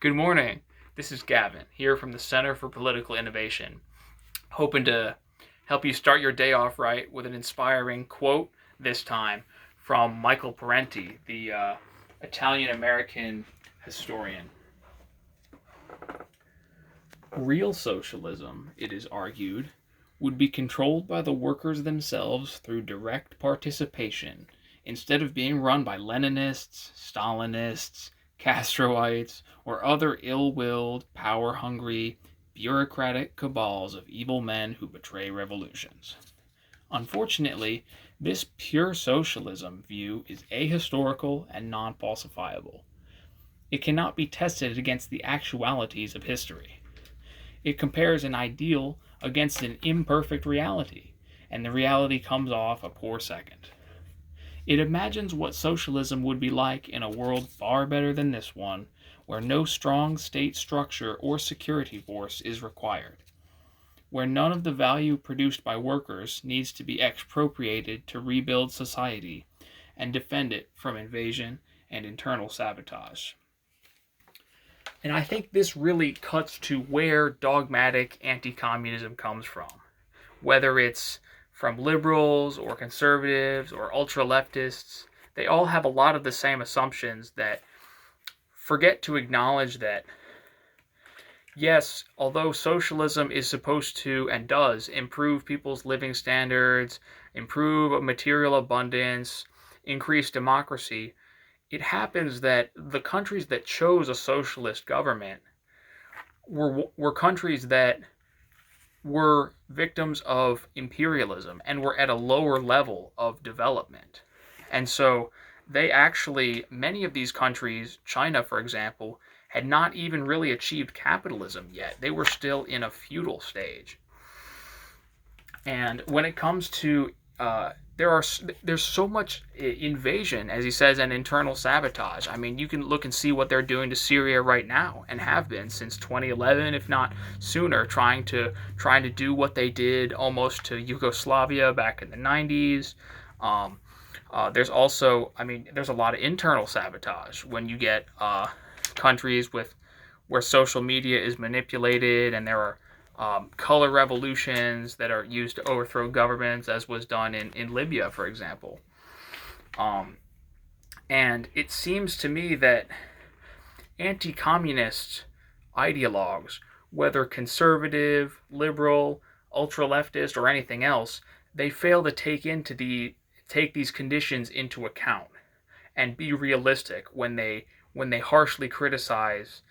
Good morning. This is Gavin here from the Center for Political Innovation, hoping to help you start your day off right with an inspiring quote this time from Michael Parenti, the Italian American historian. Real socialism, it is argued, would be controlled by the workers themselves through direct participation, instead of being run by Leninists, Stalinists, Castroites, or other ill willed, power hungry, bureaucratic cabals of evil men who betray revolutions. Unfortunately, this pure socialism view is ahistorical and non falsifiable. It cannot be tested against the actualities of history. It compares an ideal against an imperfect reality, and the reality comes off a poor second. It imagines what socialism would be like in a world far better than this one, where no strong state structure or security force is required, where none of the value produced by workers needs to be expropriated to rebuild society and defend it from invasion and internal sabotage. And I think this really cuts to where dogmatic anti-communism comes from. Whether it's from liberals or conservatives or ultra-leftists, they all have a lot of the same assumptions that forget to acknowledge that, yes, although socialism is supposed to and does improve people's living standards, improve material abundance, increase democracy, it happens that the countries that chose a socialist government were countries that were victims of imperialism and were at a lower level of development. And so they actually, many of these countries, China for example, had not even really achieved capitalism yet. They were still in a feudal stage. And when it comes to there's so much invasion, as he says, and internal sabotage. I mean, you can look and see what they're doing to Syria right now, and have been since 2011, if not sooner, trying to do what they did almost to Yugoslavia back in the 90s. There's also, I mean, there's a lot of internal sabotage when you get countries where social media is manipulated, and there are color revolutions that are used to overthrow governments, as was done in Libya, for example. And it seems to me that anti-communist ideologues, whether conservative, liberal, ultra-leftist, or anything else, they fail to take these conditions into account and be realistic when they harshly criticize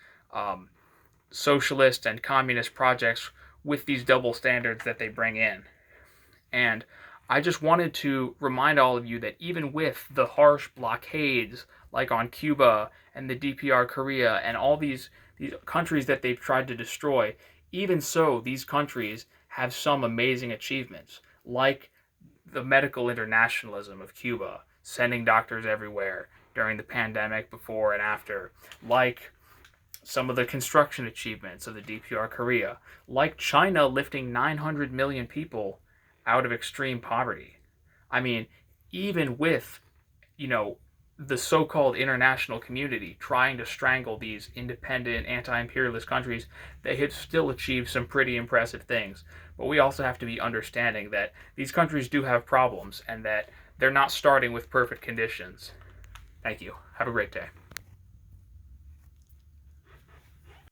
socialist and communist projects with these double standards that they bring in. And I just wanted to remind all of you that even with the harsh blockades like on Cuba and the DPR Korea and all these countries that they've tried to destroy, even so, these countries have some amazing achievements, like the medical internationalism of Cuba, sending doctors everywhere during the pandemic before and after, like some of the construction achievements of the DPR Korea, like China lifting 900 million people out of extreme poverty. I mean, even with, the so-called international community trying to strangle these independent anti-imperialist countries, they have still achieved some pretty impressive things. But we also have to be understanding that these countries do have problems and that they're not starting with perfect conditions. Thank you. Have a great day.